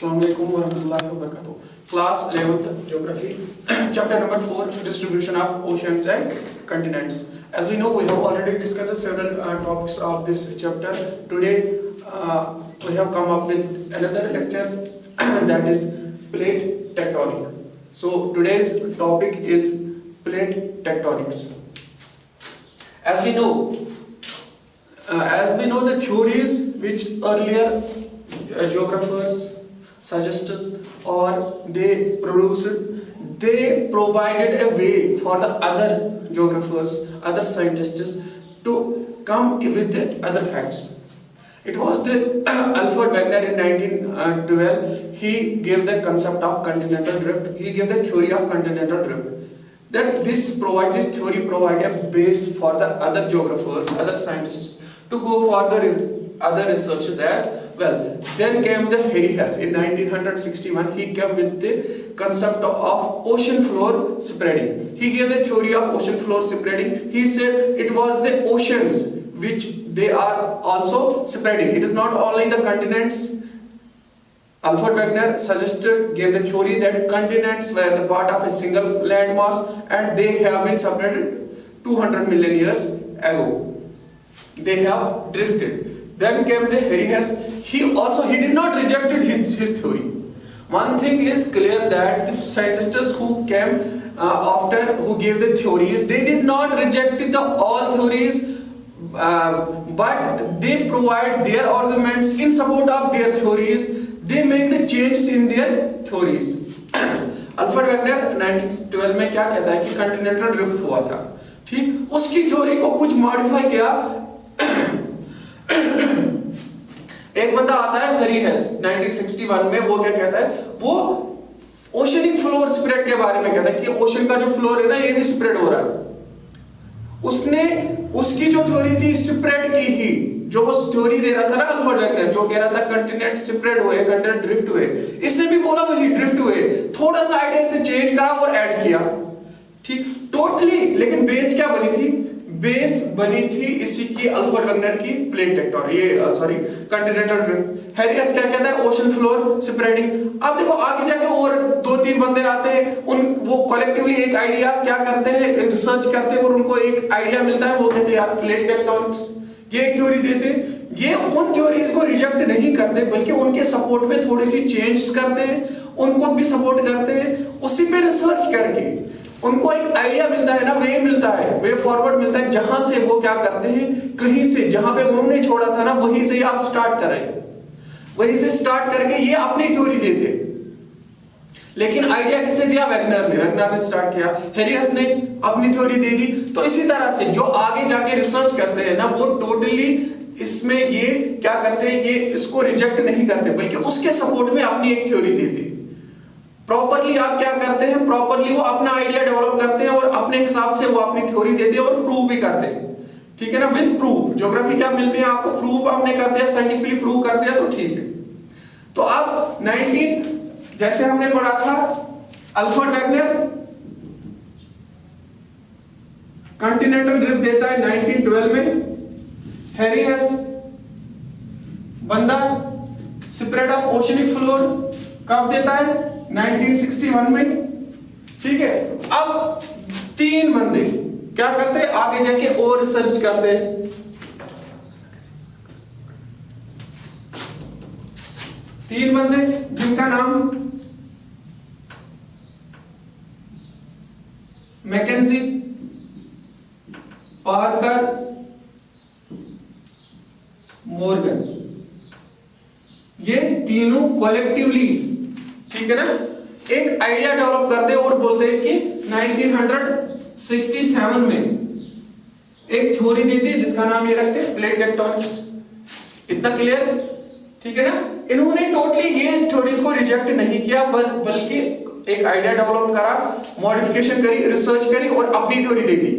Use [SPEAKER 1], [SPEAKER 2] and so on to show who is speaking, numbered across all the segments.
[SPEAKER 1] Assalamualaikum warahmatullahi wabarakatuh. Class 11th Geography, chapter number 4, distribution of oceans and continents. As we know, we have already discussed several topics of this chapter. Today, we have come up with another lecture that is plate tectonic. So today's topic is plate tectonics. As we know the theories which earlier geographers suggested or they produced, they provided a way for the other geographers, other scientists to come with the other facts. It was the Alfred Wegener in 1912. He gave the concept of continental drift. He gave the theory of continental drift. That this theory provide a base for the other geographers, other scientists to go for the other researches as well. Then came the Harry Hess in 1961. He came with the concept of ocean floor spreading. He gave the theory of ocean floor spreading. He said it was the oceans which they are also spreading. It is not only the continents. Alfred Wegener gave the theory that continents were the part of a single landmass and they have been separated 200 million years ago. They have drifted. Then came the Harry Hess. He did not reject his theory. One thing is clear that the scientists who came after, who gave the theories, they did not reject all theories, but they provide their arguments in support of their theories. They make the changes in their theories. Alfred Wegener 1912 में क्या कहता है कि Continental drift हुआ था, ठीक, उसकी theory को कुछ मॉडिफाई किया. एक बंदा आता है हैरी हेस 1961 में, वो क्या कहता है, वो ओशनिक फ्लोर स्प्रेड के बारे में कहता है कि ओशन का जो फ्लोर है ना, ये भी स्प्रेड हो रहा है. उसने उसकी जो थ्योरी थी स्प्रेड की ही, जो वो थ्योरी दे रहा था ना अल्फ्रेड वेगनर, जो कह रहा था कंटिनेंट स्प्रेड हुए, कंटिनेंट ड्रिफ्ट हुए, इसने भी बोला वही ड्रिफ्ट हुए, थोड़ा सा आइडिया इसने चेंज करा और ऐड किया, ठीक, टोटली. लेकिन बेस क्या बनी थी? बेस बनी थी इसी की अल्फ्रेड वेगनर की plate tectonic, Continental drift. Harry हेस क्या कहता है? Ocean floor spreading. अब देखो आगे जाके और दो तीन बंदे आते हैं, वो कलेक्टिवली एक आइडिया क्या करते हैं, रिसर्च करते हैं और उनको एक आइडिया मिलता है, वो कहते हैं यार प्लेट टेक्टोनिक्स, ये एक थ्योरी देते हैं. ये उन थ्योरीज को रिजेक्ट नहीं करते, बल्कि उनके सपोर्ट में थोड़ी सी चेंज करते हैं, उनको भी सपोर्ट करते हैं. उसी पे रिसर्च करके उनको एक आइडिया मिलता है ना, वे मिलता है, वे फॉरवर्ड मिलता है, जहां से वो क्या करते हैं, कहीं से जहां पे उन्होंने छोड़ा था ना, वहीं से आप स्टार्ट करें, वहीं से स्टार्ट करके ये अपनी थ्योरी देते. लेकिन आइडिया किसने दिया? वेगनर ने स्टार्ट किया, हैरी हेस ने अपनी थ्योरी दे दी. तो इसी तरह से जो आगे जाके रिसर्च करते हैं ना, वो टोटली इसमें ये क्या करते हैं, ये इसको रिजेक्ट नहीं करते, बल्कि उसके सपोर्ट में अपनी एक थ्योरी देते. प्रॉपरली आप क्या करते हैं, प्रॉपरली वो अपना आइडिया डेवलप करते हैं और अपने हिसाब से वो अपनी थ्योरी देते हैं और प्रूव भी करते हैं, ठीक है ना, विद प्रूफ. ज्योग्राफी क्या मिलते हैं आपको? प्रूफ आपने कर दिया, साइंटिफिकली प्रूव कर दिया, तो ठीक है. तो अब 19 जैसे हमने पढ़ा था, अल्फ्रेड वेगनर कंटिनेंटल ड्रिफ्ट देता है 1912 में. हैरी हेस बंदा स्प्रेड ऑफ ओशनिक फ्लोर कब देता है? 1961 में, ठीक है. अब तीन बंदे क्या करते हैं, आगे जाके और रिसर्च करते हैं. तीन बंदे जिनका नाम मैकेंजी, पार्कर, मॉर्गन, ये तीनों कलेक्टिवली, ठीक है ना, एक आइडिया डेवलप करते हैं और बोलते हैं कि 1967 में एक थ्योरी देते हैं जिसका नाम ये रखते हैं प्लेट टेक्टोनिक्स. इतना क्लियर, ठीक है ना. इन्होंने टोटली ये थ्योरीज को रिजेक्ट नहीं किया, बल्कि एक आइडिया डेवलप करा, मॉडिफिकेशन करी, रिसर्च करी और अपनी थ्योरी दे दी,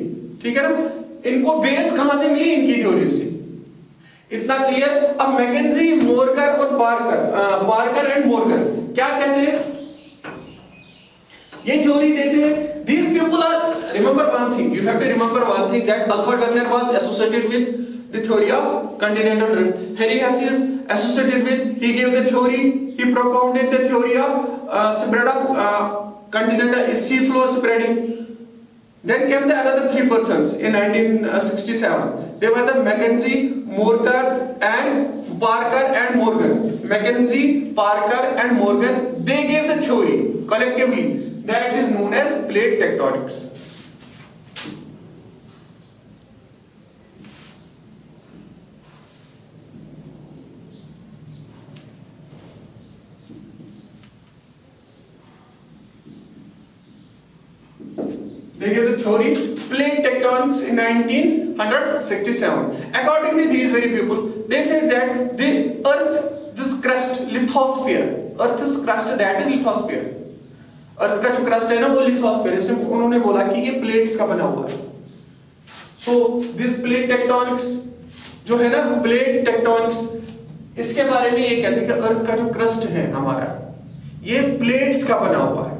[SPEAKER 1] ठीक है ना. इनको बेस कहां से मिली? इनकी थ्योरी से. इतना क्लियर. अब मैकेंजी, मॉर्गन और पार्कर एंड मॉर्गन क्या कहते हैं? ये थ्योरी देते हैं. These people are, remember one thing, you have to remember one thing, that Alfred Wegener was associated with the theory of continental drift. Harry Hess is associated with, he gave the theory he propounded the theory of spread of continental sea floor spreading. Then came the another three persons in 1967. They were the Mackenzie, Morgan and Parker and Morgan. Mackenzie, Parker and Morgan, they gave the theory collectively that is known as plate tectonics. They gave the theory plate tectonics in 1967. According to these very people, they said that the Earth, this crust, lithosphere, Earth's crust, that is lithosphere. Earth का जो crust है ना वो lithosphere, इसमें उन्होंने बोला कि ये plates का बना हुआ है. So this plate tectonics जो है ना plate tectonics, इसके बारे में ये कहते हैं कि Earth का जो crust है हमारा, ये plates का बना हुआ है.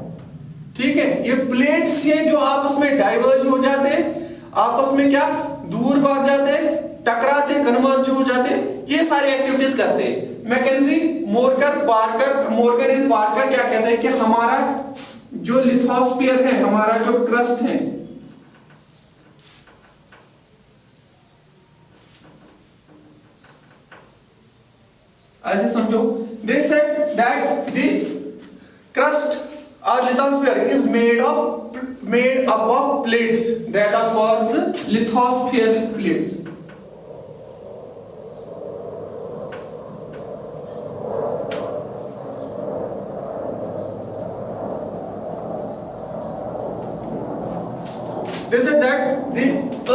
[SPEAKER 1] ठीक है, ये प्लेट्स ये जो आपस में डाइवर्ज हो जाते हैं, आपस में क्या दूर भाग जाते हैं, टकराते, कन्वर्ज हो जाते हैं, ये सारी एक्टिविटीज करते हैं. मैकेंजी, मोर्गन एंड पार्कर क्या कहते हैं कि हमारा जो लिथोस्फीयर है, हमारा जो क्रस्ट है, ऐसे समझो. They said that the crust or lithosphere is made up of plates that are called the lithospheric plates. They said that the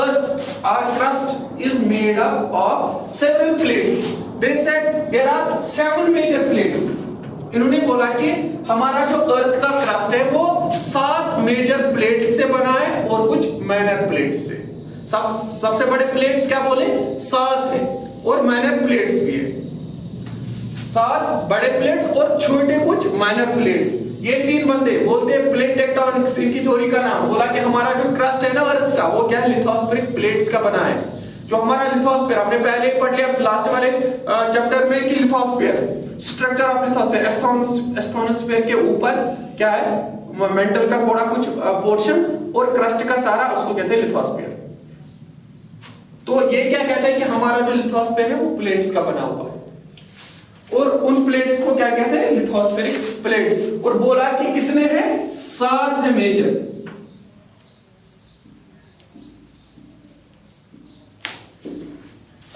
[SPEAKER 1] earth, our crust is made up of several plates. They said there are 7 major plates. इन्होंने बोला कि हमारा जो अर्थ का crust है वो 7 major plate से बना है और कुछ माइनर प्लेट से. सबसे बड़े प्लेट्स क्या बोले 7 है और माइनर प्लेट्स भी है. 7 बड़े प्लेट्स और छोटे कुछ माइनर प्लेट्स. ये 3 बंदे बोलते हैं प्लेट टेक्टोनिक्स, इनकी थ्योरी का नाम. बोला कि हमारा जो क्रस्ट है ना अर्थ का वो क्या है लिथोस्फेरिक प्लेट्स का बना है. जो हमारा लिथोस्फीयर हमने पहले ही पढ़ लिया लास्ट वाले चैप्टर में कि लिथोस्फीयर, स्ट्रक्चर ऑफ लिथोस्फीयर, एस्थोनोस्फीयर के ऊपर क्या है मेंटल का थोड़ा कुछ पोर्शन और क्रस्ट का सारा, उसको कहते हैं लिथोस्फीयर. तो ये क्या कहते हैं कि हमारा जो लिथोस्फीयर है वो प्लेट्स का बना हुआ है और उन प्लेट्स को क्या कहते हैं लिथोस्फेरिक प्लेट्स. और बोला कि कितने हैं 7 है major.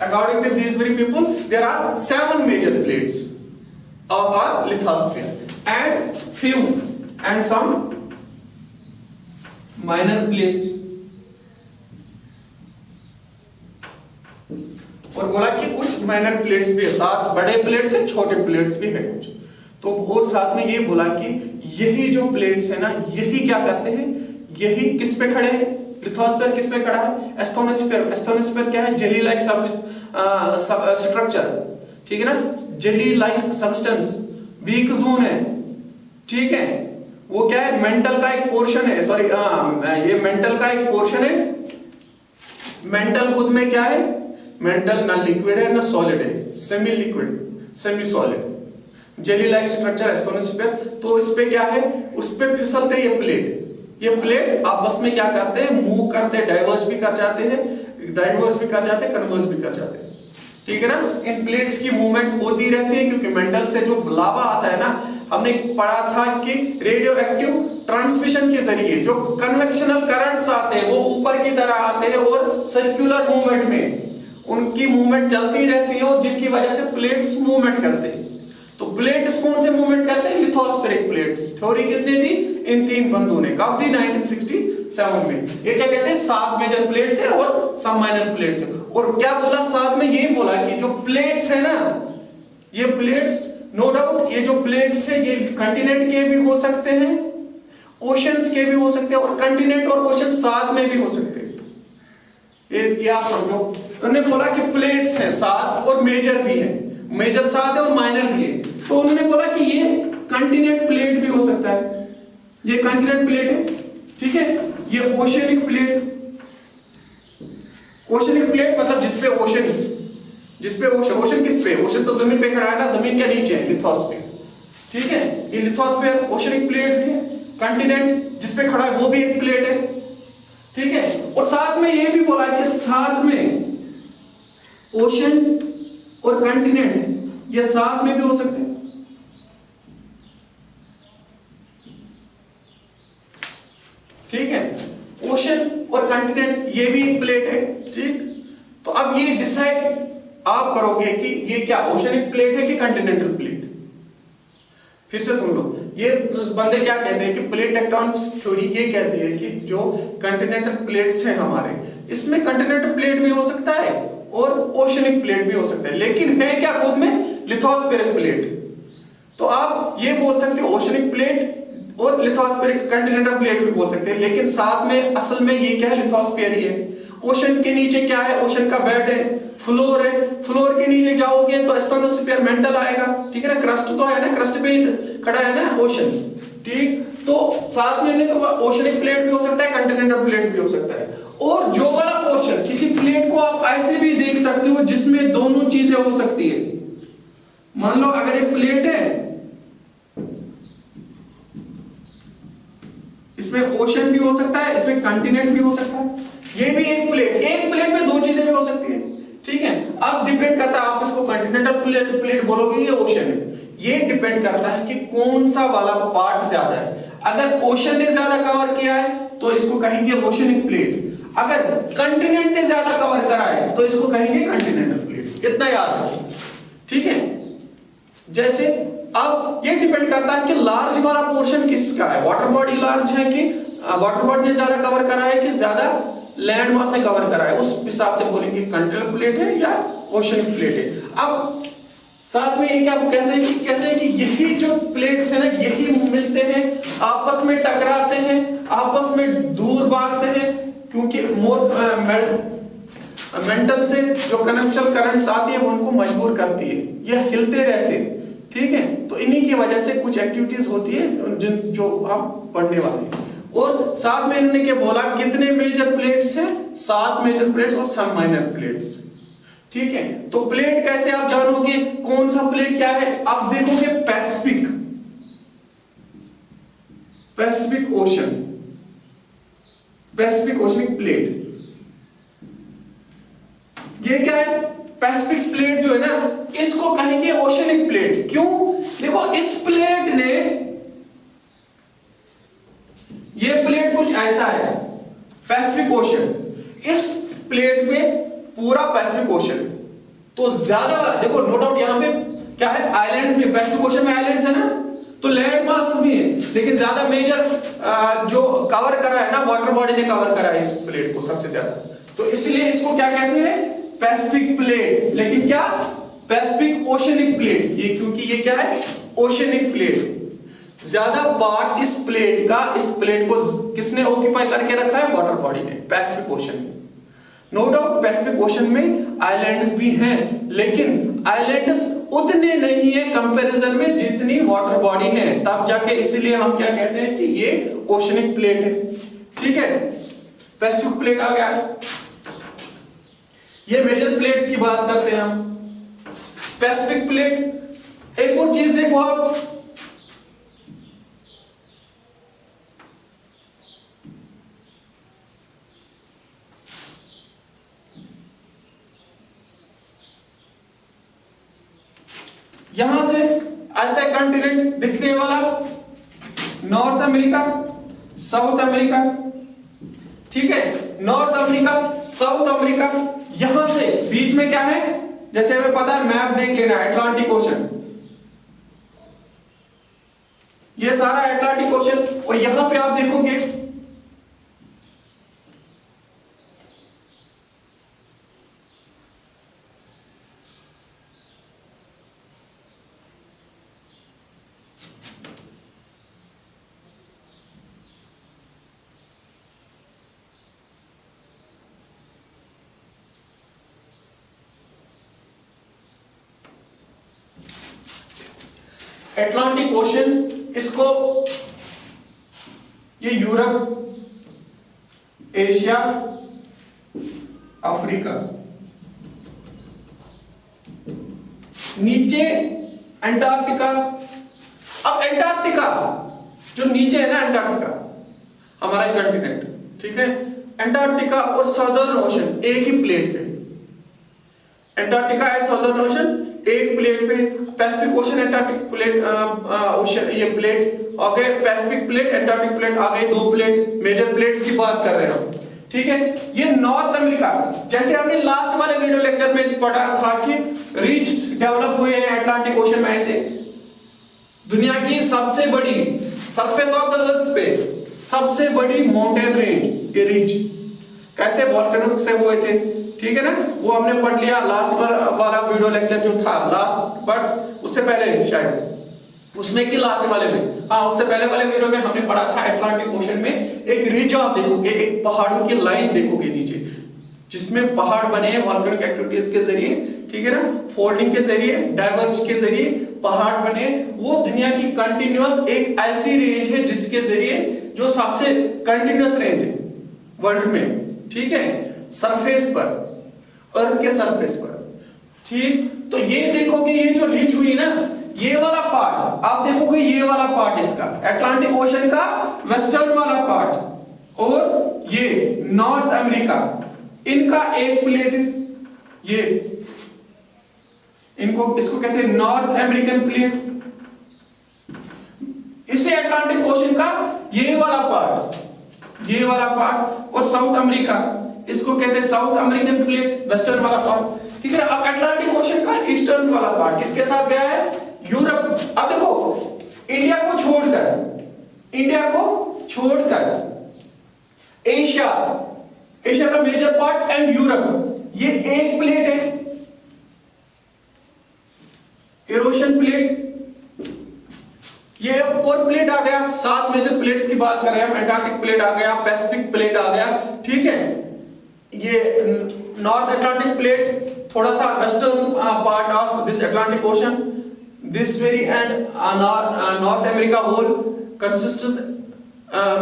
[SPEAKER 1] According to these very people, there are 7 major plates of our lithosphere and some minor plates. और बोला कि कुछ माइनर प्लेट्स भी है, 7 बड़े प्लेट्स है, छोटे प्लेट्स भी है कुछ. तो और साथ में ये बोला कि यही जो प्लेट्स है ना, यही क्या करते हैं, यही किस पे खड़े हैं, लिथोस्फीयर किस पे खड़ा है, एस्थोनोस्फीयर क्या है, जेली लाइक स्ट्रक्चर. ठीक है ना, jelly like substance, week zone है. ठीक है, वो क्या है मेंटल का एक पोर्शन है, सॉरी ये मेंटल का एक पोर्शन है. मेंटल खुद में क्या है, मेंटल ना लिक्विड है ना सॉलिड है, semi liquid semi solid. Jelly like structure asthenosphere. तो इस पे क्या है, उस पे फिसलते ये प्लेट. ये प्लेट आपस में क्या करते हैं, मूव करते हैं, डाइवर्ज भी कर जाते हैं, कन्वर्ज भी कर जाते हैं. ठीक है ना, इन प्लेट्स की मूवमेंट होती रहती है क्योंकि मेंटल से जो लावा आता है ना, हमने पढ़ा था कि रेडियो एक्टिव ट्रांसमिशन के जरिए जो कन्वेक्शनल करंट्स आते हैं वो ऊपर की तरह आते हैं और सर्कुलर मूवमेंट में उनकी मूवमेंट चलती रहती है और जिनकी वजह से प्लेट्स मूवमेंट करते हैं. तो प्लेट्स कौन से मूवमेंट करते हैं, लिथोस्फेरिक प्लेट्स. थ्योरी किसने दी, इन 3 बंदों ने. कब दी, 1967 में. ये क्या कहते हैं 7 मेजर प्लेट्स है और सब माइनर प्लेट्स है. और क्या बोला साथ में, ये बोला कि जो प्लेट्स है ना, ये प्लेट्स नो डाउट ये जो प्लेट्स है ये कंटिनेंट के भी हो सकते हैं, ओशंस के भी हो सकते हैं और कंटिनेंट और ओशन साथ में भी हो सकते हैं. ये आप समझो. उन्होंने बोला कि प्लेट्स है 7 और मेजर भी है, मेजर 7 है और माइनर भी है. तो उन्होंने बोला कि ये कंटिनेंट प्लेट भी हो सकता है, ये कंटिनेंट प्लेट है. ठीक है, ये ओशनिक प्लेट. ओशनिक प्लेट मतलब जिसपे ओशन किस पे, ओशन तो जमीन पे खड़ा है ना, जमीन के नीचे है लिथोस्फीयर. ठीक है, ये लिथोस्फीयर ओशनिक प्लेट भी है, कंटिनेंट जिसपे खड़ा है वो भी एक प्लेट है, ठीक है। और साथ में ये भी बोला कि साथ में ओशन और कंटिनेंट ये साथ में भी हो सकते हैं, ठीक है। ओशन और कंटिनेंट ये भी एक प्लेट है, ठीक। तो अब ये डिसाइड आप करोगे कि ये क्या ओशनिक प्लेट है कि कंटिनेंटल प्लेट। फिर से सुन लो, ये बंदे क्या कहते हैं कि प्लेट टेक्टोनिक थ्योरी ये कहती है कि जो कंटिनेंटल प्लेट्स हैं हमारे, इसमें कंटिनेंटल प्लेट भी हो सकता है और ओशनिक प्लेट भी हो सकता है, लेकिन है क्या खुद में लिथोस्फेरिक प्लेट। तो आप ये बोल सकते हो ओशनिक प्लेट और लिथोस्फेरिक कंटिनेंटल प्लेट भी बोल सकते हैं, लेकिन साथ में असल में ये क्या है, लिथोस्फीयर ही है। ओशन के नीचे क्या है, ओशन का बेड है, फ्लोर है, फ्लोर के नीचे जाओगे तो स्टेनोस्फीयर मेंटल आएगा, ठीक है ना। क्रस्ट तो है ना, क्रस्ट पे ही खड़ा है ना ओशन, ठीक। तो साथ में तो ओशनिक प्लेट भी हो सकता है, कंटिनेंटल प्लेट भी हो सकता है। और जो वाला पोर्शन, किसी प्लेट को आप ऐसे भी देख सकते हो जिसमें दोनों चीजें हो सकती है। मान लो अगर एक प्लेट है, इसमें ओशन भी हो सकता है, इसमें कंटिनेंट भी हो सकता है। ये भी एक प्लेट में दो चीजें भी हो सकती है, ठीक है। अब डिपेंड करता है आप इसको कंटिनेंटल प्लेट बोलोगे या ओशन है, ये डिपेंड करता है कि कौन सा वाला पार्ट ज्यादा है। अगर ओशन ने ज्यादा कवर किया है तो इसको कहेंगे ओशनिक प्लेट, अगर कंटिनेंट ने ज्यादा कवर करा है तो इसको कहेंगे कंटिनेंटल प्लेट। इतना याद रखिए, ठीक है। जैसे अब ये डिपेंड करता है कि लार्ज वाला पोर्शन किसका है, वाटर बॉडी लार्ज है कि वाटर बॉडी ने ज्यादा कवर करा है कि ज्यादा लैंड मास ने कवर करा है, उस हिसाब से बोलेंगे कंटिनेंटल प्लेट है या ओशनिक प्लेट है। अब साथ में ये क्या कहते हैं कि यही जो प्लेट्स है ना, यही मिलते हैं, आपस में टकराते हैं, आपस में दूर भागते हैं, क्योंकि मेंटल से जो कनेक्शन करंट्स आती है वो उनको मजबूर करती है, ये हिलते रहते हैं, ठीक है। तो इन्हीं की वजह से कुछ एक्टिविटीज होती है जिन जो आप पढ़ने वाले हैं। और साथ में इन्होंने क्या बोला, कितने मेजर प्लेट्स हैं, 7 मेजर प्लेट्स और 7 माइनर प्लेट्स, ठीक है। तो प्लेट कैसे आप जानोगे कौन सा प्लेट क्या है, आप देखोगे पैसिफिक ओशनिक प्लेट, ये क्या है, पैसिफिक प्लेट जो है ना, इसको कहेंगे ओशनिक प्लेट। क्यों, देखो इस प्लेट ने, ये प्लेट कुछ ऐसा है पैसिफिक ओशन, इस प्लेट पे पूरा पैसिफिक ओशन, तो ज्यादा देखो नो डाउट यहां पे क्या है, आइलैंड्स भी, पैसिफिक ओशन में आइलैंड्स है ना, तो लैंड मासेस भी है, लेकिन ज्यादा मेजर जो कवर करा है ना, वाटर बॉडी ने कवर करा है इस प्लेट को सबसे ज्यादा, तो इसलिए इसको क्या कहते हैं, पैसिफिक प्लेट। लेकिन क्या, पैसिफिक ओशनिक प्लेट, ये क्योंकि ये क्या है, ओशनिक प्लेट। ज्यादा पार्ट इस प्लेट को किसने ऑक्यूपाई करके रखा है, वाटर बॉडी ने, पैसिफिक ओशन में। नो डाउट पैसिफिक ओशन में आइलैंड्स भी हैं, लेकिन आइलैंड्स उतने नहीं है कंपैरिजन में जितनी वाटर बॉडी है, तब जाके इसलिए हम क्या कहते हैं कि ये ओशनिक प्लेट है, ठीक है। पैसिफिक प्लेट आ गया। ये मेजर प्लेट्स की बात करते हैं हम, पैसिफिक प्लेट। एक और चीज देखो आप, यहां से ऐसा कंटिनेंट दिखने वाला, नॉर्थ अमेरिका, साउथ अमेरिका, ठीक है। नॉर्थ अमेरिका, साउथ अमेरिका, यहां से बीच में क्या है, जैसे हमें पता है, मैप देख लेना, अटलांटिक ओशन, ये सारा अटलांटिक ओशन, और यहां पे आप देखोगे अटलांटिक ओशन, इसको ये यूरोप, एशिया, अफ्रीका, नीचे अंटार्कटिका, अब एंटार्क्टिका जो नीचे है ना, एंटार्क्टिका हमारा कंटिनेंट, ठीक है, एंटार्क्टिका और सदर्न ओशन एक ही प्लेट पे, एंटार्क्टिका एंड सदर्न ओशन एक प्लेट पे, Pacific ocean Antarctic plate ocean ये प्लेट आ गए, पैसिफिक प्लेट एंटार्क्टिक प्लेट आ गए, दो प्लेट, मेजर प्लेट्स की बात कर रहे हैं हम, ठीक है। ये नॉर्थ अमेरिका, जैसे हमने लास्ट वाले वीडियो लेक्चर में पढ़ा था कि रिज डेवलप हुए हैं अटलांटिक ओशन में, ऐसे दुनिया की सबसे बड़ी सरफेस ऑफ द अर्थ पे सबसे बड़ी माउंटेन रेंज ये रिज कैसे वोल्केनो से हुए थे, ठीक है ना, वो हमने पढ़ लिया लास्ट वाला वीडियो लेक्चर जो था लास्ट, बट उससे पहले शायद उसमें कि लास्ट वाले में, हाँ उससे पहले वाले वीडियो में हमने पढ़ा था अटलांटिक ओशन में एक रिज आप देखोगे, एक पहाड़ों की लाइन देखोगे नीचे, जिसमें पहाड़ बने हैं वॉल्केनिक एक्टिविटीज के जरिए, ठीक है ना, फोल्डिंग के जरिए, डाइवर्ज के जरिए पहाड़ बने। वो दुनिया की कंटिन्यूअस एक ऐसी रेंज है जिसके जरिए जो सबसे कंटिन्यूअस रेंज है वर्ल्ड में, ठीक है, सरफेस पर, अर्थ के सरफेस पर, ठीक। तो ये देखोगे ये जो रिज हुई ना, ये वाला पार्ट आप देखोगे, ये वाला पार्ट इसका अटलांटिक ओशन का वेस्टर्न वाला पार्ट और ये नॉर्थ अमेरिका, इनका एक प्लेट, ये इनको इसको कहते हैं नॉर्थ अमेरिकन प्लेट, इसे अटलांटिक ओशन का ये वाला पार्ट और साउथ अमेरिका, इसको कहते हैं साउथ अमेरिकन प्लेट, वेस्टर्न वाला पार्ट, ठीक है। अब अटलांटिक ओशन का ईस्टर्न वाला पार्ट किसके साथ गया है, यूरोप। अब देखो इंडिया को छोड़कर एशिया का मेजर पार्ट एंड यूरोप, ये एक प्लेट है, यूरोशियन प्लेट, ये और प्लेट आ गया, 7 मेजर प्लेट्स की बात कर रहे हैं हम, एंटार्क्टिक प्लेट आ गया, पैसिफिक प्लेट आ गया, ठीक है, ये नॉर्थ अटलांटिक प्लेट, थोड़ा सा western part of this Atlantic ocean, this very end North America whole consists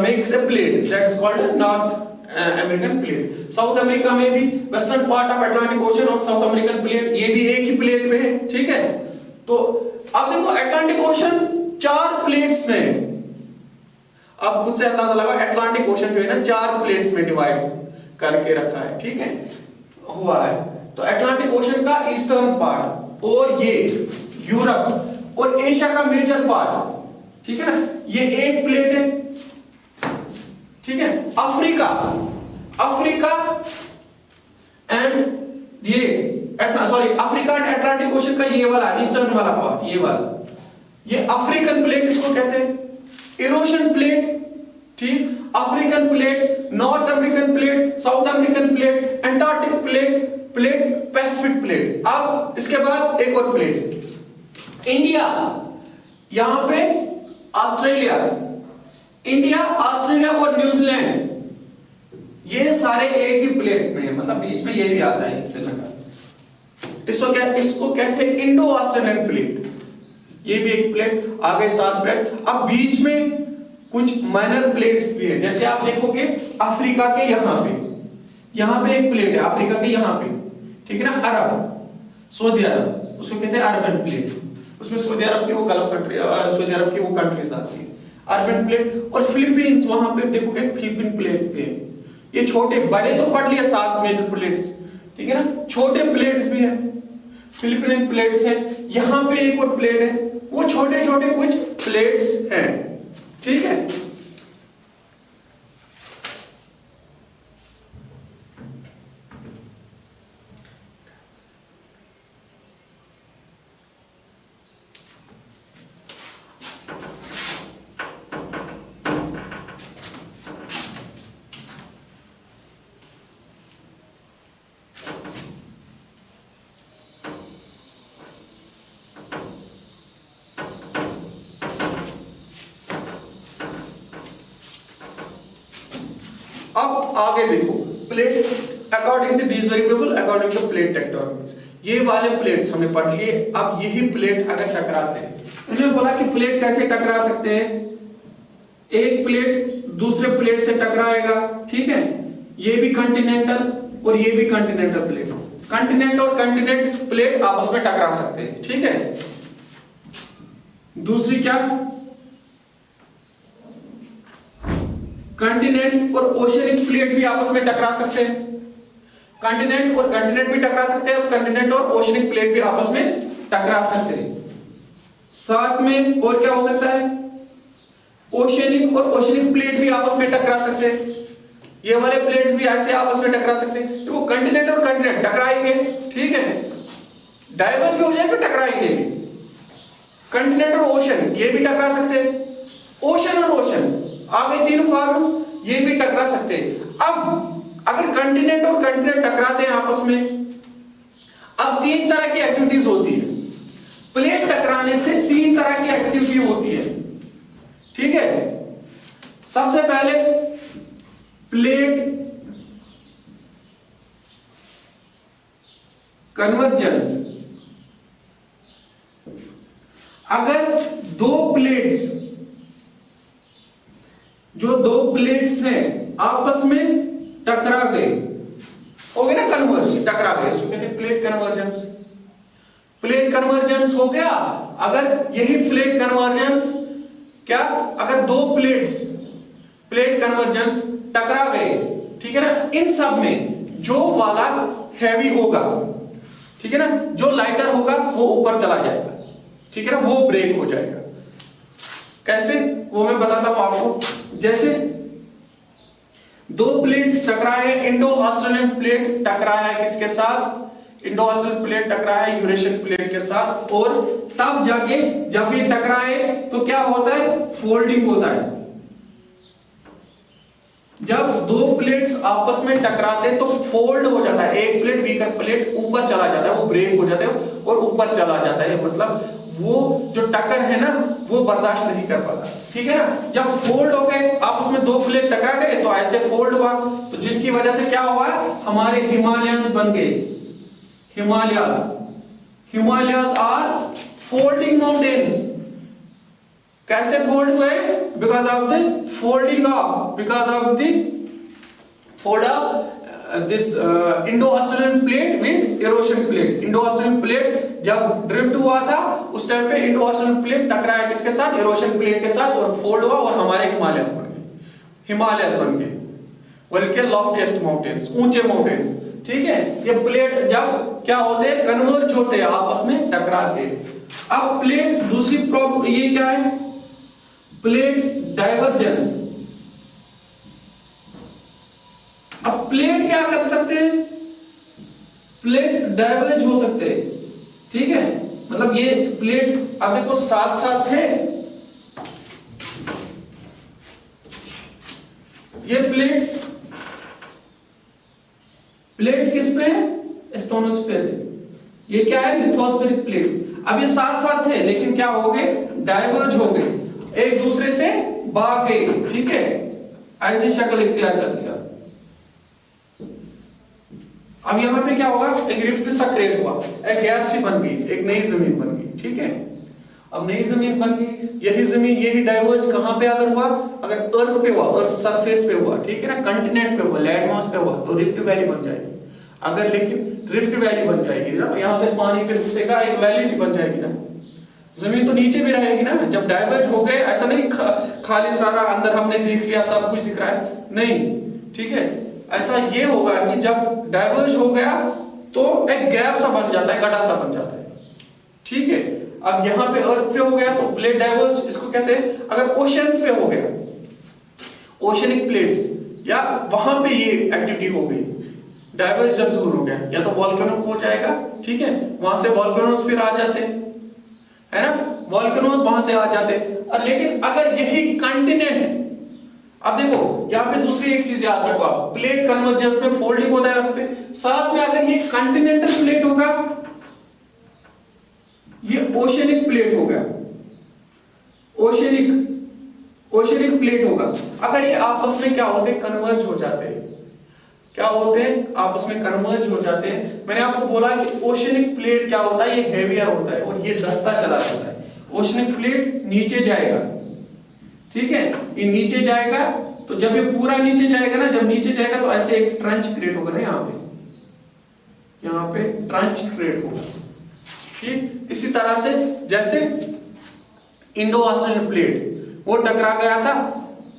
[SPEAKER 1] makes a plate that is called North American plate. South America में भी western part of Atlantic ocean और South American plate, ये भी एक ही plate में है, ठीक है। तो अब देखो अटलांटिक ओशन 4 प्लेट्स में, अब खुद से अंदाजा लगा, अटलांटिक ओशन जो है ना 4 प्लेट्स में डिवाइड करके रखा है, ठीक है, हुआ है। तो अटलांटिक ओशन का ईस्टर्न पार्ट और ये यूरोप और एशिया का मेजर पार्ट, ठीक है ना, ये एक प्लेट है, ठीक है। अफ्रीका एंड ये अफ्रीका एंड अटलांटिक ओशन का ये वाला ईस्टर्न वाला पार्ट, ये अफ्रीकन प्लेट इसको कहते हैं, यूरोशियन प्लेट, ठीक, African plate, north American plate, south American plate, Antarctic plate, Pacific plate. अब इसके बाद एक और प्लेट, इंडिया, यहां पे ऑस्ट्रेलिया, इंडिया, ऑस्ट्रेलिया और न्यूजीलैंड, ये सारे एक ही प्लेट में, मतलब बीच में ये भी आता है श्रीलंका, इसको कहते हैं इंडो ऑस्ट्रेलियन प्लेट, ये भी एक प्लेट, आगे 7 प्लेट। अब बीच में कुछ माइनर प्लेट्स भी है, जैसे आप देखोगे अफ्रीका के यहां पे एक प्लेट है, अफ्रीका के यहां पे, ठीक है ना, सऊदी अरब, उसको कहते हैं अरबन प्लेट, उसमें सऊदी अरब की वो गल्फ कंट्री, सऊदी अरब की वो कंट्रीज आती है, अरबन प्लेट। और फिलीपींस, वहां पे देखोगे फिलीपीन प्लेट पे, ये छोटे बड़े तो पढ़ लिया 7 मेजर प्लेट्स, ठीक है ना, छोटे प्लेट्स भी है, फिलीपीन प्लेट्स है, यहां पे एक और प्लेट है, वो छोटे छोटे कुछ प्लेट्स हैं, ठीक है। अब आगे देखो plate according to this variable, according to plate tectonics, ये वाले प्लेट्स हमने पढ़ लिए। अब यही प्लेट अगर टकराते हैं, उन्होंने बोला कि प्लेट कैसे टकरा सकते हैं, एक प्लेट दूसरे प्लेट से टकराएगा, ठीक है, ये भी कॉन्टिनेंटल और ये भी कॉन्टिनेंटल प्लेट, कॉन्टिनेंट और कॉन्टिनेंट प्लेट आपस में टकरा सकते हैं, ठीक है। दूसरी क्या, कंटिनेंट और ओशियनिक प्लेट भी आपस में टकरा सकते हैं, कंटिनेंट और कंटिनेंट भी टकरा सकते हैं, कंटिनेंट और ओशियनिक प्लेट भी आपस में टकरा सकते हैं। साथ में और क्या हो सकता है, ओशियनिक और ओशियनिक प्लेट भी आपस में टकरा सकते हैं, ये वाले प्लेट्स भी ऐसे आपस में टकरा सकते हैं। वो कंटिनेंट और कंटिनेंट टकराएंगे, ठीक है, डाइवर्ज भी हो जाएंगे, टकराएंगे भी। कंटिनेंट और ओशन ये भी टकरा सकते हैं, ओशन और ओशन आ गए तीन फॉर्म्स, ये भी टकरा सकते हैं। अब अगर कंटिनेंट और कंटिनेंट टकराते हैं आपस में, अब तीन तरह की एक्टिविटीज होती है। प्लेट टकराने से तीन तरह की एक्टिविटी होती है, ठीक है। सबसे पहले प्लेट कन्वर्जेंस। अगर दो प्लेट्स, जो दो प्लेट्स हैं आपस में टकरा गए, हो गए ना कन्वर्ज, टकरा गए, उसको कहते हैं प्लेट कन्वर्जेंस। प्लेट कन्वर्जेंस हो गया। अगर यही प्लेट कन्वर्जेंस क्या, अगर दो प्लेट्स प्लेट कन्वर्जेंस टकरा गए, ठीक है ना, इन सब में जो वाला हैवी होगा, ठीक है ना, जो लाइटर होगा वो ऊपर चला जाएगा, ठीक है ना, वो ब्रेक हो जाएगा। कैसे, वो मैं बताता हूं आपको। जैसे दो प्लेट्स टकराए, इंडो ऑस्ट्रेलियन प्लेट टकराया है किसके साथ, इंडो ऑस्ट्रेलियन प्लेट टकराया है यूरेशियन प्लेट के साथ, और तब जाके जब ये टकराए तो क्या होता है, फोल्डिंग होता है। जब दो प्लेट्स आपस में टकराते हैं तो फोल्ड हो जाता है, एक प्लेट वीकर प्लेट ऊपर चला जाता है, वो ब्रेक हो जाता है और ऊपर चला जाता है, मतलब वो जो टक्कर है ना वो बर्दाश्त नहीं कर पाता, ठीक है ना। जब फोल्ड हो गए, आपस में दो प्लेट टकरा गए तो ऐसे फोल्ड हुआ, तो जिनकी वजह से क्या हुआ, हमारे हिमालयंस बन गए। Himalayas are folding mountains. कैसे फोल्ड हुए, because of the folding of, because of the fold of this Indo Australian plate with Eurasian plate. Indo Australian plate जब ड्रिफ्ट हुआ था उस टाइम पे इंडो ऑस्ट्रेलियन प्लेट टकराया किसके साथ, इरोशन प्लेट के साथ, और फोल्ड हुआ और हमारे हिमालयस बन गए। हिमालयस बन गए बल्कि लॉफ्टिएस्ट माउंटेन्स, ऊंचे माउंटेन्स, ठीक है। ये प्लेट जब क्या होते हैं, कन्वर्ज होते हैं, आपस में टकराते हैं। अब प्लेट दूसरी प्रॉब्लम ये क्या है, प्लेट डाइवर्जेंस। अब प्लेट क्या कर सकते हैं, प्लेट डाइवर्ज हो सकते हैं, ठीक है, मतलब ये प्लेट अब देखो साथ साथ है, ये प्लेट्स, प्लेट किस पे है, स्टोनोस्फीयर पे। ये क्या है, लिथोस्फेरिक प्लेट्स। अब ये साथ साथ थे लेकिन क्या हो गए, डाइवर्ज हो गए, एक दूसरे से भाग गए, ठीक है, ऐसी शक्ल इख्तियार कर लिया। अब यहां पे क्या होगा, एक रिफ्ट सा क्रिएट हुआ, एक गैप सी बन गई, एक नई जमीन बन गई, ठीक है। अब नई जमीन बन गई, यही जमीन यही डाइवर्ज कहां पे अगर हुआ, अगर अर्थ पे हुआ, अर्थ सरफेस पे हुआ, ठीक है ना, कंटिनेंट पे हुआ, लैंड मास पे हुआ, तो रिफ्ट वैली बन जाएगी। अगर लेकिन रिफ्ट वैली बन जाएगी ना, यहां से पानी फिर घुसेगा, एक वैली सी बन जाएगी ना, जमीन तो नीचे भी रहेगी ना। जब डाइवर्ज हो गए, ऐसा नहीं खाली सारा अंदर हमने देख लिया, सब कुछ दिख रहा है, नहीं, ठीक है। ऐसा ये होगा कि जब डाइवर्ज हो गया तो एक गैप सा बन जाता है, गड्ढा सा बन जाता है, ठीक है। अब यहां पे अर्थ पे हो गया तो प्लेट डाइवर्ज इसको कहते हैं। अगर ओशंस पे हो गया, ओशनिक प्लेट्स, या वहां पे ये एक्टिविटी हो गई, डाइवर्ज जब जरूर हो गया, या तो वॉल्केनो हो जाएगा, ठीक है, वहां से वॉल्केनोस फिर आ जाते हैं, है ना, वॉल्केनोस वहां से आ जाते हैं। लेकिन अगर यही कंटिनेंट, अब देखो यहां पे दूसरी एक चीज याद रखो आप, प्लेट कन्वर्जेंस में फोल्डिंग होता है अर्थ पे, साथ में अगर ये कंटिनेंटल प्लेट होगा, ये ओशनिक प्लेट हो गया, ओशनिक प्लेट होगा। अगर ये आपस में क्या होते हैं, कन्वर्ज हो जाते हैं, क्या होते हैं, आपस में कन्वर्ज हो जाते हैं। मैंने आपको बोला कि ओशनिक प्लेट क्या होता है, ये हेवियर होता है और ये दस्ता चला जाता है। ओशनिक प्लेट नीचे जाएगा, ठीक है, ये नीचे जाएगा, तो जब ये पूरा नीचे जाएगा ना, जब नीचे जाएगा तो ऐसे एक ट्रंच क्रिएट होगा ना, यहाँ पे ट्रंच क्रिएट होगा, ठीक। इसी तरह से जैसे इंडो ऑस्ट्रेलियन प्लेट वो टकरा गया था,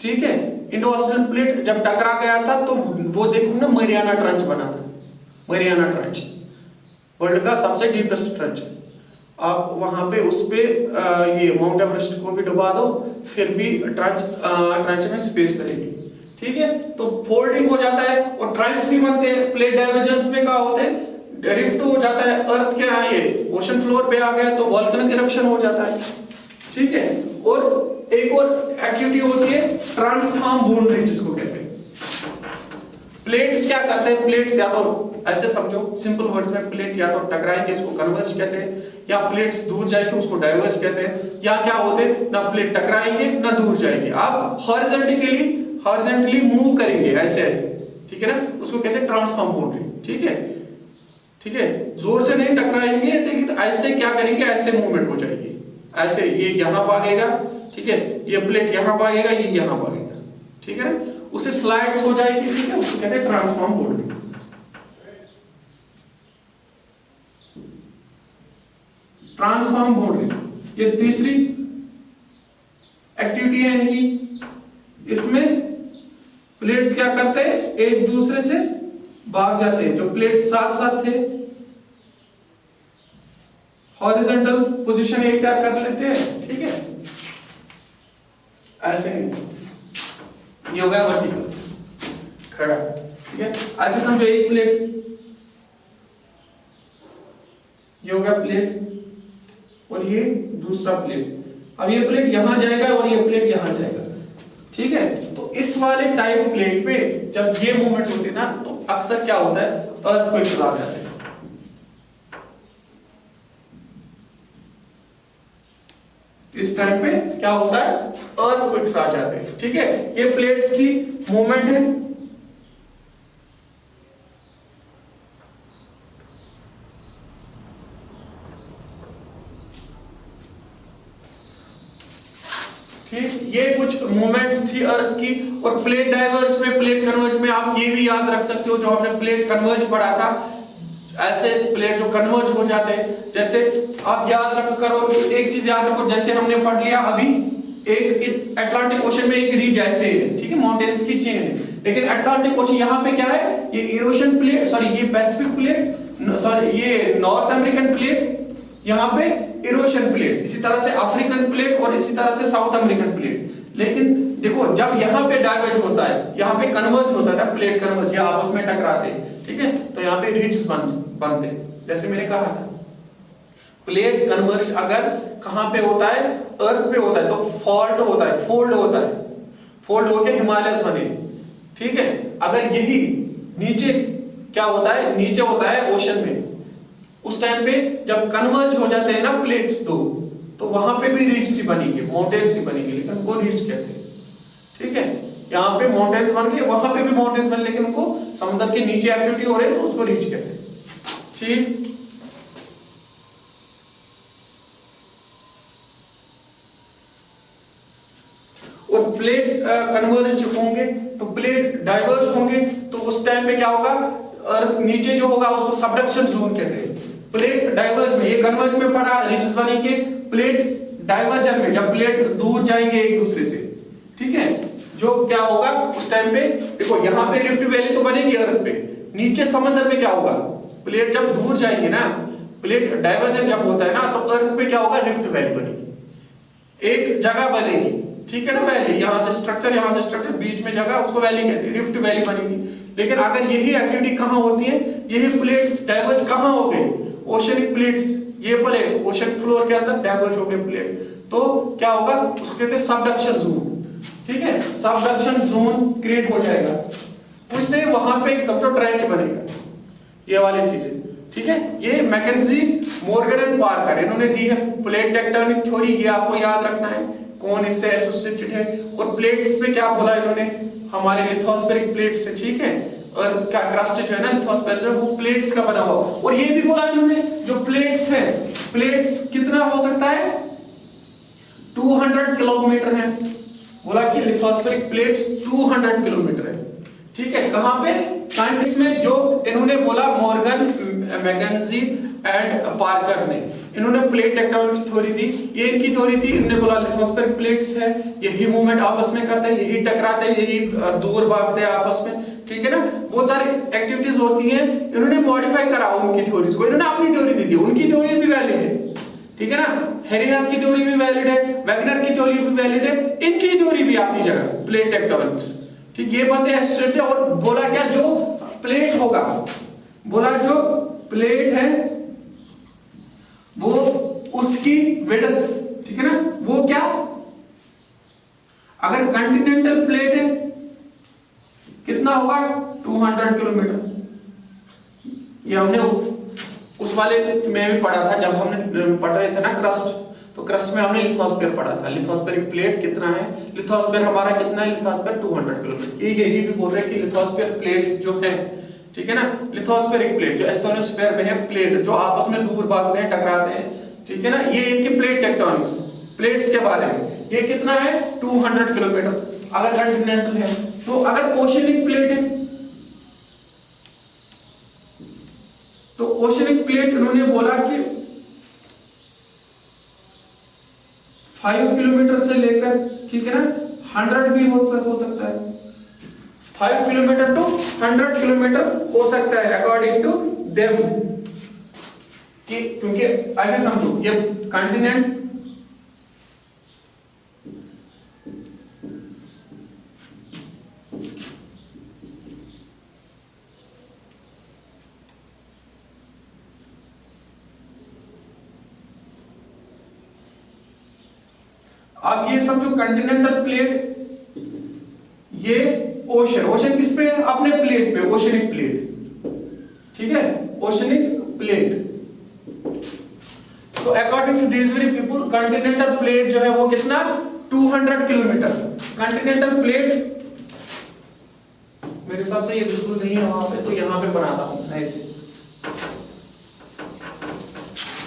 [SPEAKER 1] ठीक है, इंडो ऑस्ट्रेलियन प्लेट जब टकरा गया था तो वो देखो ना मरियाना ट्रंच बना था, मरियाना ट्रंच वर्ल्ड का सबसे डीपेस्ट ट्रंच है। आप वहां पे उस पे ये माउंट एवरेस्ट को भी डुबा दो फिर भी ट्रंच में स्पेस रहेगी, ठीक है। तो फोल्डिंग हो जाता है और ट्रंच नहीं बनते हैं, प्लेट डाइवर्जेंस में क्या होते हैं, रिफ्ट हो जाता है, अर्थ क्या है ये ओशन फ्लोर पे आ गया तो वोल्केनिक इरप्शन हो जाता है, ठीक है। और एक और एक्टिविटी होती है ट्रांसफॉर्म बाउंड्री जिसको कहते हैं। प्लेट्स क्या करते हैं, प्लेट्स या तो ऐसे समझो सिंपल वर्ड्स में, प्लेट या तो टकराएंगे उसको कन्वर्ज कहते हैं, या प्लेट्स दूर जाएंगे उसको डाइवर्ज कहते हैं, या क्या होते हैं ना प्लेट टकराएंगे ना दूर जाएंगे, आप हॉरिजॉन्टली मूव करेंगे ऐसे ऐसे, ठीक है ना, उसको कहते हैं ट्रांसफॉर्म बाउंड्री, ठीक है, ठीक है। जोर से नहीं टकराएंगे लेकिन ऐसे क्या करेंगे, ऐसे मूवमेंट हो जाएगी, ऐसे ये यहां भागेगा, ठीक है, ये प्लेट यहां भागेगा, ये यहां भागेगा, ठीक है ना, उसे स्लाइड्स हो जाएगी, ठीक है, उसको कहते हैं ट्रांसफॉर्म बाउंड्री। ट्रांसफॉर्म बाउंड्री ये तीसरी एक्टिविटी है इनकी। इसमें प्लेट्स क्या करते हैं, एक दूसरे से भाग जाते हैं, जो प्लेट्स साथ साथ थे हॉरिजॉन्टल पोजीशन इख्तियार कर लेते हैं, ठीक है, ऐसे नहीं, ये हो गया वर्टिकल खड़ा, ठीक है। ऐसे समझो एक प्लेट, ये हो गया प्लेट और ये दूसरा प्लेट, अब ये प्लेट यहां जाएगा और ये प्लेट यहां जाएगा, ठीक है। तो इस वाले टाइप प्लेट पे जब ये मूवमेंट होती है ना तो अक्सर क्या होता है, अर्थक्वेक्स आ जाते हैं। इस टाइम पे क्या होता है, अर्थक्वेक्स आ जाते हैं, ठीक है। ये प्लेट्स की मूवमेंट है, ठीक, ये कुछ मूवमेंट्स थी अर्थ की। और प्लेट डाइवर्स में, प्लेट कन्वर्ज में आप ये भी याद रख सकते हो जो हमने प्लेट कन्वर्ज पढ़ा था, ऐसे प्लेट जो कन्वर्ज हो जाते हैं, जैसे आप याद रख करो, एक चीज याद रखो, जैसे हमने पढ़ लिया अभी एक अटलांटिक ओशन में एक रीज ऐसे है, ठीक है, माउंटेन्स की चेन है, लेकिन अटलांटिक ओशन यहाँ पे क्या है, ये इरोशन प्लेट, सॉरी ये पैसिफिक प्लेट, सॉरी ये नॉर्थ अमेरिकन प्लेट, यहाँ पे इरोशन प्लेट, इसी तरह से अफ्रीकन प्लेट और इसी तरह से साउथ अमेरिकन प्लेट। लेकिन देखो जब यहाँ पे डाइवर्ज होता है, यहाँ पे कन्वर्ज होता है, प्लेट कन्वर्ज या आपस में टकराते हैं, ठीक है, तो यहाँ पे रिड्ज बनते हैं। जैसे मैंने कहा था प्लेट कन्वर्ज अगर कहां पे होता है, अर्थ पे होता है, तो फॉल्ट होता है, फोल्ड होता है, फोल्ड होके हिमालयस बने, ठीक है। अगर यही नीचे क्या होता है, नीचे होता है ओशन में, उस टाइम पे जब कन्वर्ज हो जाते हैं ना प्लेट्स दो, तो वहां पे भी रिज सी बनेगी, माउंटेन्स सी बनेगी, लेकिन उनको रिज कहते हैं, ठीक है। यहाँ पे माउंटेन्स बन गए, वहां पे भी माउंटेन्स बने, लेकिन उनको समुद्र के नीचे एक्टिविटी हो रही है तो उसको रिज कहते हैं, ठीक। और प्लेट कन्वर्ज होंगे तो प्लेट डाइवर्ज होंगे, तो उस टाइम पे क्या होगा, और नीचे जो होगा उसको सबडक्शन जोन कहते हैं। प्लेट डाइवर्ज में, ये कन्वर्ज में पड़ा रिज बनेंगे, प्लेट डाइवर्जन में जब प्लेट दूर जाएंगे एक दूसरे से, ठीक है, जो क्या होगा उस टाइम पे देखो यहाँ पे रिफ्ट वैली तो बनेगी अर्थ पे, नीचे समंदर में क्या होगा, प्लेट जब दूर जाएंगे ना, प्लेट डाइवर्जन जब होता है ना, तो अर्थ पे क्या होगा, रिफ्ट वैली बनेगी, एक जगह बनेगी, ठीक है ना, वैली, यहां से स्ट्रक्चर, बीच में जगह, उसको वैली कहते हैं, रिफ्ट वैली बनेगी। लेकिन अगर यही एक्टिविटी कहां होती है, यही प्लेट्स डाइवर्ज कहां हो गए, ओशनिक प्लेट्स, ये प्लेट ओशन फ्लोर के अंदर डाइवर्ज हो गए प्लेट, तो क्या होगा, उसको कहते हैं सबडक्शन जोन, ठीक है, सबडक्शन जोन क्रिएट हो जाएगा, कुछ नहीं, वहां पे एक सबसे ट्रेंच बनेगा, ये वाली चीजें, ठीक है। ये मैकेंजी, मॉर्गन एंड पार्कर इन्होंने दी है प्लेट टेक्टोनिक थ्योरी, ये आपको याद रखना है, कौन इससे एसोसिएटेड है। और प्लेट्स में क्या बोला इन्होंने, हमारे लिथोस्फेरिक प्लेट्स से, ठीक है, और क्या क्रस्ट जो है ना लिथोस्फेरिक, वो प्लेट्स का बना हुआ। और ये भी बोला इन्होंने जो प्लेट्स है, प्लेट्स कितना हो सकता है, 200 किलोमीटर है, बोला कि लिथोस्फेरिक प्लेट्स 200 किलोमीटर है, ठीक है, कहां पे? कंट्रीज में जो इन्होंने बोला मॉर्गन, मैकेंजी एंड पार्कर ने, इन्होंने प्लेट टेक्टोनिक्स थ्योरी दी। ये इनकी थ्योरी थी। इन्होंने बोला लिथोस्फेरिक प्लेट्स है, यही मूवमेंट आपस में करते हैं, यही टकराते हैं, यही दूर भागते हैं आपस में, ठीक है ना। बहुत सारी एक्टिविटीज होती हैं। इन्होंने मॉडिफाई करा उनकी थ्योरीज को, इन्होंने अपनी थ्योरी दी थी। उनकी थ्योरी भी वैलिड है, ठीक है ना। हेरियास की थ्योरी भी वैलिड है, वैगनर की थ्योरी भी वैलिड है, इनकी थ्योरी भी अपनी जगह, प्लेट टेक्टोनिक्स, ठीक। ये बंदे एस्टेट है। और बोला क्या, जो प्लेट होगा, बोला जो प्लेट है वो उसकी विड्थ, ठीक है ना, वो क्या, अगर कॉन्टिनेंटल प्लेट है कितना होगा 200 किलोमीटर। ये हमने उस वाले में भी पढ़ा था, जब हमने पढ़ रहे थे ना क्रस्ट, तो क्रस्ट में हमने लिथोस्फीयर पढ़ा था। लिथोस्फेरिक प्लेट कितना है, लिथोस्फीयर हमारा कितना है, लिथोस्फीयर 200 किलोमीटर। यही भी बोल रहे हैं कि लिथोस्फीयर प्लेट जो है, ठीक है ना, लिथोस्फेरिक प्लेट जो एस्टोनोस्फीयर में है, प्लेट जो आपस में दूर भागते हैं, टकराते हैं, ठीक है ना, ये इनकी प्लेट टेक्टोनिक्स, प्लेट्स के बारे में। ये कितना है 200 किलोमीटर अगर कॉन्टिनेंटल है। तो अगर ओशियनिक प्लेट है, तो ओशियनिक प्लेट इन्होंने बोला कि 5 किलोमीटर से लेकर, ठीक है ना, 100 भी हो सकता है। 5 किलोमीटर टू 100 किलोमीटर हो सकता है अकॉर्डिंग टू देम। कि क्योंकि ऐसे समझो, ये कॉन्टिनेंट अब ये समझो कॉन्टिनेंटल प्लेट, ये ओशन, ओशन किस पे है, अपने प्लेट पे, ओशनिक प्लेट, ठीक है, ओशनिक प्लेट। तो according to this very people, continental plate जो है वो कितना 200 किलोमीटर। कॉन्टिनेंटल प्लेट मेरे हिसाब से ये बिल्कुल नहीं है वहां पे, तो यहां पे बनाता हूं ऐसे,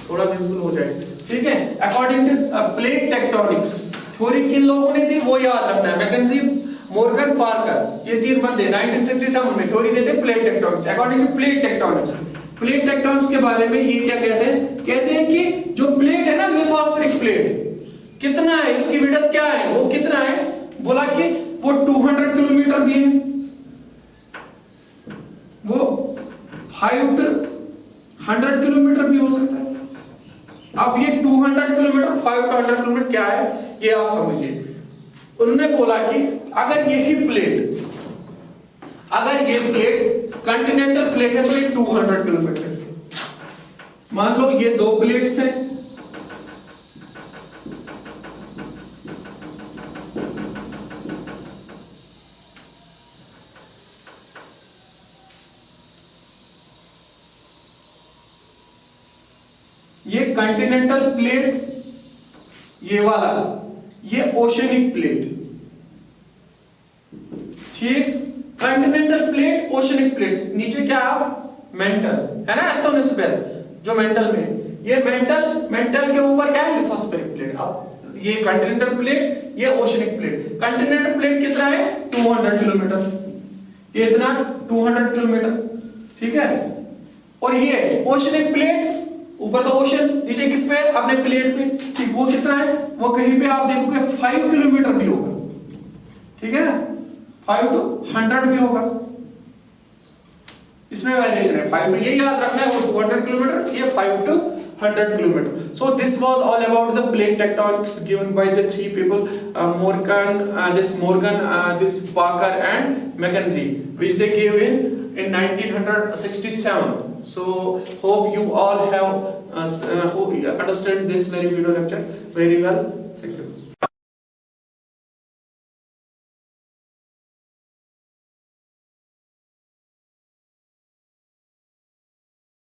[SPEAKER 1] थोड़ा विजिबल हो जाए, ठीक है। According to plate tectonics theory किन लोगों ने दी वो याद रखना है, मैकेंजी, मॉर्गन, पार्कर, ये तीन बंदे 1967 में थ्योरी देते plate tectonics. According to plate tectonics, plate tectonics के बारे में ये क्या कहते हैं, कहते हैं कि जो प्लेट है ना, लिथोस्फेरिक प्लेट कितना है, इसकी विड्थ क्या है, वो कितना है, बोला कि वो 200 किलोमीटर भी है, वो 5 to 100 किलोमीटर भी हो सकता है। अब ये 200 किलोमीटर 5 to 100 किलोमीटर क्या है ये आप समझिए। उन्होंने बोला कि अगर यही प्लेट, अगर ये प्लेट कॉन्टिनेंटल प्लेट है तो ये 200 किलोमीटर, मान लो ये दो प्लेट्स हैं, ये कॉन्टिनेंटल प्लेट, ये वाला, ये ओशनिक प्लेट, ठीक। कॉन्टिनेंटल प्लेट, ओशनिक प्लेट, नीचे क्या मेंटल है ना, एस्टोनोस्फीयर जो मेंटल में, ये मेंटल के ऊपर क्या है, लिथोस्फेरिक प्लेट। अब ये कॉन्टिनेंटल प्लेट, ये ओशनिक प्लेट। कॉन्टिनेंटल प्लेट कितना है 200 किलोमीटर, ये इतना 200 किलोमीटर, ठीक है। और ये ओशनिक प्लेट, ऊपर तो ओशन, नीचे किस पे, अपने प्लेट पे, ठीक। वो कितना है, वो कहीं पे आप देखोगे 5 किलोमीटर भी होगा, ठीक है ना, 5 to 100 भी होगा, इसमें वेरिएशन है 5 to, ये याद रखना है, वो 200 किलोमीटर, ये 5 to 100 kilometer. So this was all about the plate tectonics given by the three people, Morgan, this Parker and Mackenzie, which they gave in 1967. So hope you all have understood this very video lecture very well.